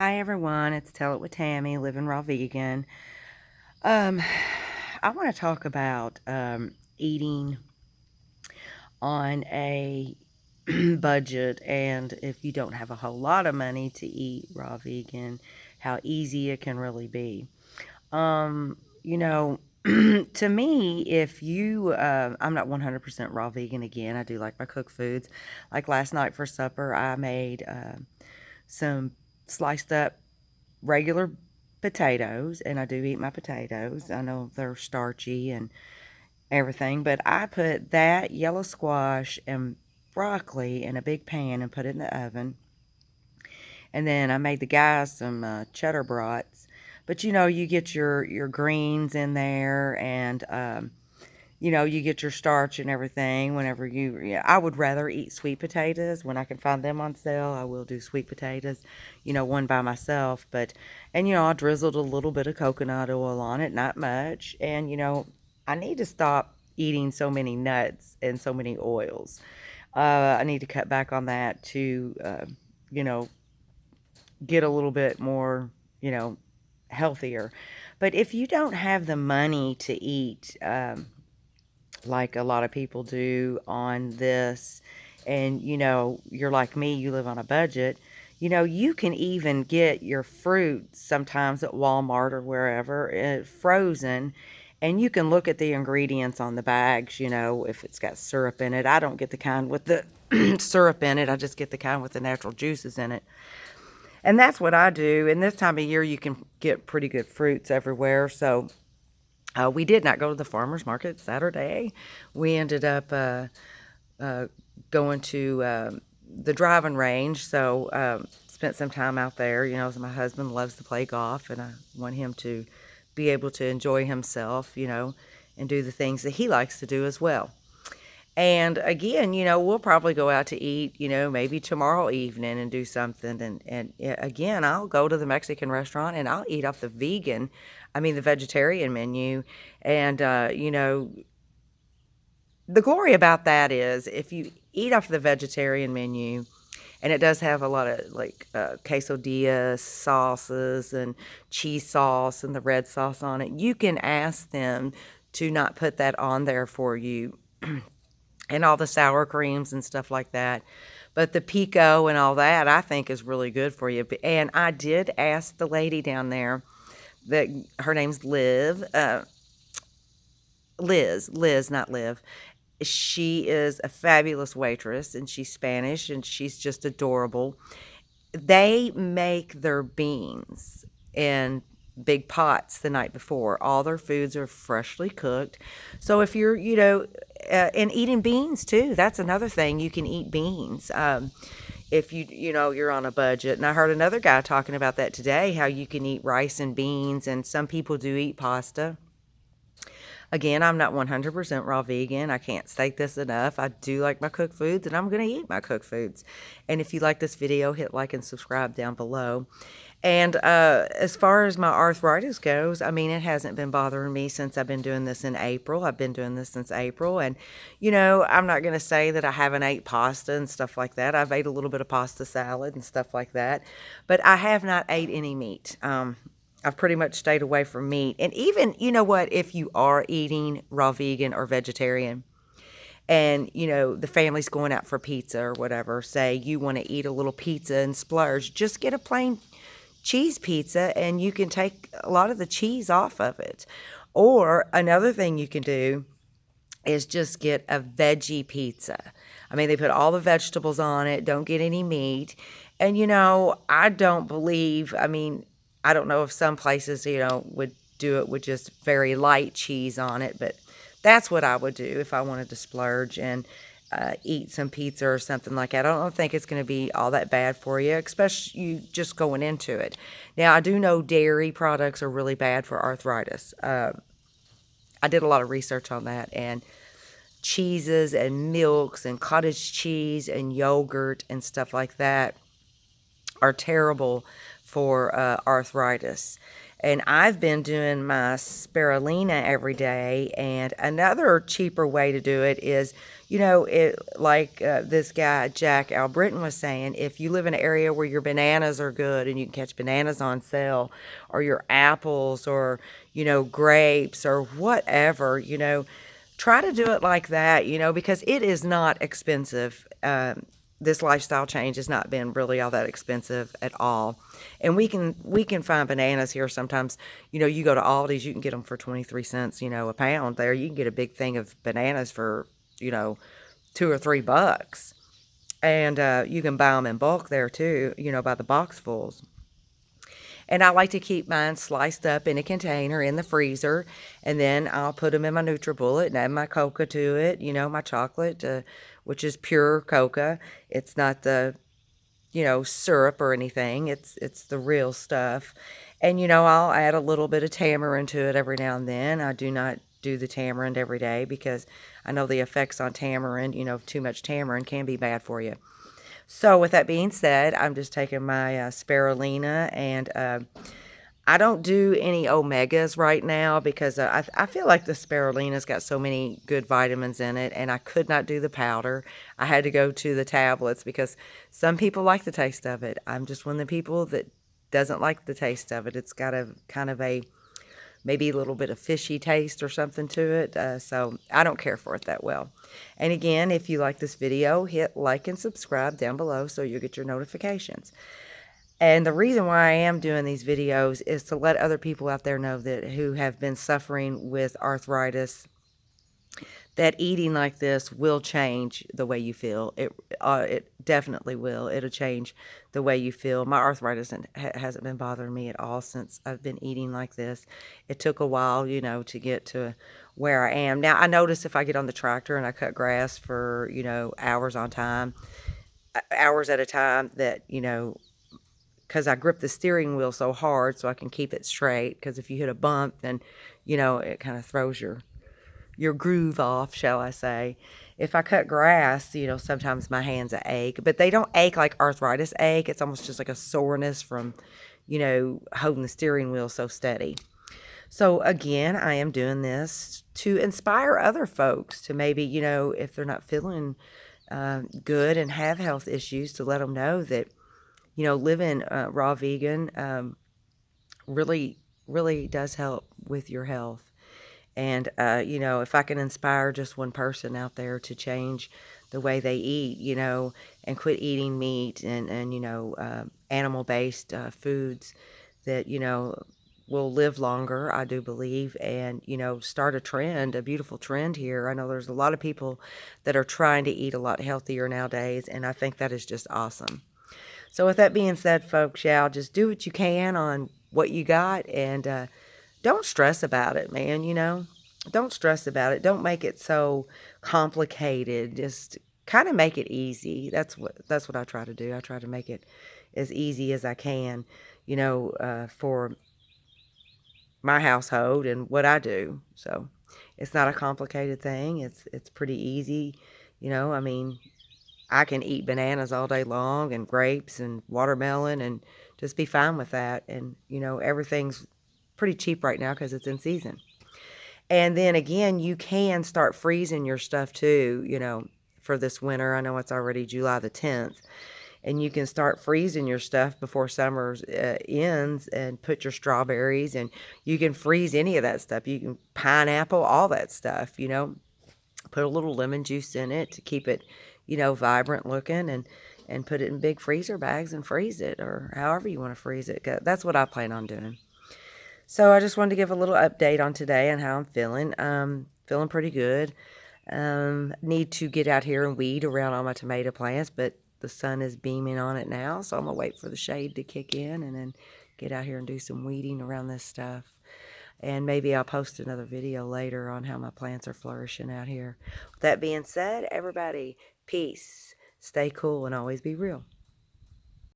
Hi everyone, it's Tell It with Tammy, Living Raw Vegan. Um, I want to talk about eating on a budget, and if you don't have a whole lot of money to eat raw vegan, how easy it can really be. You know, to me, if you, I'm not 100% raw vegan again. I do like my cooked foods. Like last night for supper, I made some sliced up regular potatoes, and I do eat my potatoes. I know they're starchy and everything, but I put that, yellow squash, and broccoli in a big pan and put it in the oven. And then I made the guys some cheddar brats. But you get your greens in there, and you get your starch and everything whenever yeah, I would rather eat sweet potatoes. When I can find them on sale, I will do sweet potatoes, one by myself. And I drizzled a little bit of coconut oil on it, not much. And, I need to stop eating so many nuts and so many oils. I need to cut back on that to, you know, get a little bit more, you know, healthier. But if you don't have the money to eat, like a lot of people do on this, and you're like me, you live on a budget, you can even get your fruit sometimes at Walmart or wherever, frozen, and you can look at the ingredients on the bags, if it's got syrup in it. I don't get the kind with the syrup in it. I just get the kind with the natural juices in it. And that's what I do. And this time of year, you can get pretty good fruits everywhere. So we did not go to the farmer's market Saturday. We ended up uh, going to the driving range. So spent some time out there. So my husband loves to play golf, and I want him to be able to enjoy himself, and do the things that he likes to do as well. And again, we'll probably go out to eat, maybe tomorrow evening and do something. And again, I'll go to the Mexican restaurant and I'll eat off the vegetarian menu. And, the glory about that is if you eat off the vegetarian menu, and it does have a lot of like quesadilla sauces and cheese sauce and the red sauce on it, you can ask them to not put that on there for you and all the sour creams and stuff like that. But the pico and all that, I think, is really good for you. And I did ask the lady down there that her name's Liz, not Liv. She is a fabulous waitress, and she's Spanish, and she's just adorable. They make their beans in big pots the night before. All their foods are freshly cooked. So if you're, and eating beans too, that's another thing. You can eat beans. If you're on a budget. And I heard another guy talking about that today, how you can eat rice and beans, and some people do eat pasta. Again, I'm not 100% raw vegan. I can't state this enough. I do like my cooked foods, and I'm going to eat my cooked foods. And if you like this video, hit like and subscribe down below. And as far as my arthritis goes, it hasn't been bothering me since I've been doing this in April. I've been doing this since April. And, I'm not going to say that I haven't ate pasta and stuff like that. I've ate a little bit of pasta salad and stuff like that. But I have not ate any meat. I've pretty much stayed away from meat. And even, you know what, if you are eating raw vegan or vegetarian, and the family's going out for pizza or whatever, say you want to eat a little pizza and splurge, just get a plain cheese pizza and you can take a lot of the cheese off of it. Or another thing you can do is just get a veggie pizza. They put all the vegetables on it, don't get any meat. And I don't believe, I don't know if some places, would do it with just very light cheese on it, but that's what I would do if I wanted to splurge and eat some pizza or something like that. I don't think it's going to be all that bad for you, especially you just going into it. Now, I do know dairy products are really bad for arthritis. I did a lot of research on that, and cheeses and milks and cottage cheese and yogurt and stuff like that are terrible for arthritis. And I've been doing my spirulina every day. And another cheaper way to do it is, this guy, Jack Albritton, was saying, if you live in an area where your bananas are good and you can catch bananas on sale, or your apples, or, grapes, or whatever, try to do it like that, because it is not expensive. This lifestyle change has not been really all that expensive at all. And we can find bananas here sometimes. You go to Aldi's, you can get them for 23 cents, a pound. There you can get a big thing of bananas for, 2 or 3 bucks. And you can buy them in bulk there too, by the boxfuls. And I like to keep mine sliced up in a container in the freezer. And then I'll put them in my NutriBullet and add my cocoa to it, my chocolate, which is pure cocoa. It's not the, syrup or anything. It's the real stuff. And, I'll add a little bit of tamarind to it every now and then. I do not do the tamarind every day because I know the effects on tamarind, too much tamarind can be bad for you. So with that being said, I'm just taking my spirulina, and I don't do any omegas right now because I feel like the spirulina's got so many good vitamins in it, and I could not do the powder. I had to go to the tablets because some people like the taste of it. I'm just one of the people that doesn't like the taste of it. It's got a kind of a maybe a little bit of fishy taste or something to it. So I don't care for it that well. And again, if you like this video, hit like and subscribe down below so you'll get your notifications. And the reason why I am doing these videos is to let other people out there know that who have been suffering with arthritis, that eating like this will change the way you feel. It definitely will. It'll change the way you feel. My arthritis hasn't been bothering me at all since I've been eating like this. It took a while, to get to where I am. Now, I notice if I get on the tractor and I cut grass for, hours at a time, that, because I grip the steering wheel so hard so I can keep it straight. Because if you hit a bump, then, it kind of throws your groove off, shall I say. If I cut grass, sometimes my hands ache, but they don't ache like arthritis ache. It's almost just like a soreness from, holding the steering wheel so steady. So again, I am doing this to inspire other folks to maybe, if they're not feeling good and have health issues, to let them know that, living raw vegan really, really does help with your health. And, if I can inspire just one person out there to change the way they eat, and quit eating meat and animal-based foods that, will live longer, I do believe, and, start a trend, a beautiful trend here. I know there's a lot of people that are trying to eat a lot healthier nowadays, and I think that is just awesome. So with that being said, folks, just do what you can on what you got, and don't stress about it, man, Don't stress about it. Don't make it so complicated. Just kind of make it easy. That's what I try to do. I try to make it as easy as I can, for my household and what I do. So it's not a complicated thing. It's pretty easy. I mean, I can eat bananas all day long and grapes and watermelon and just be fine with that. And, everything's pretty cheap right now because it's in season. And then again, you can start freezing your stuff too, for this winter. I know it's already July the 10th. And you can start freezing your stuff before summer ends and put your strawberries, and you can freeze any of that stuff. You can pineapple, all that stuff, Put a little lemon juice in it to keep it, vibrant looking, and put it in big freezer bags and freeze it, or however you want to freeze it. That's what I plan on doing. So I just wanted to give a little update on today and how I'm feeling. Feeling pretty good. Need to get out here and weed around all my tomato plants, but the sun is beaming on it now, so I'm going to wait for the shade to kick in and then get out here and do some weeding around this stuff. And maybe I'll post another video later on how my plants are flourishing out here. With that being said, everybody, peace, stay cool, and always be real.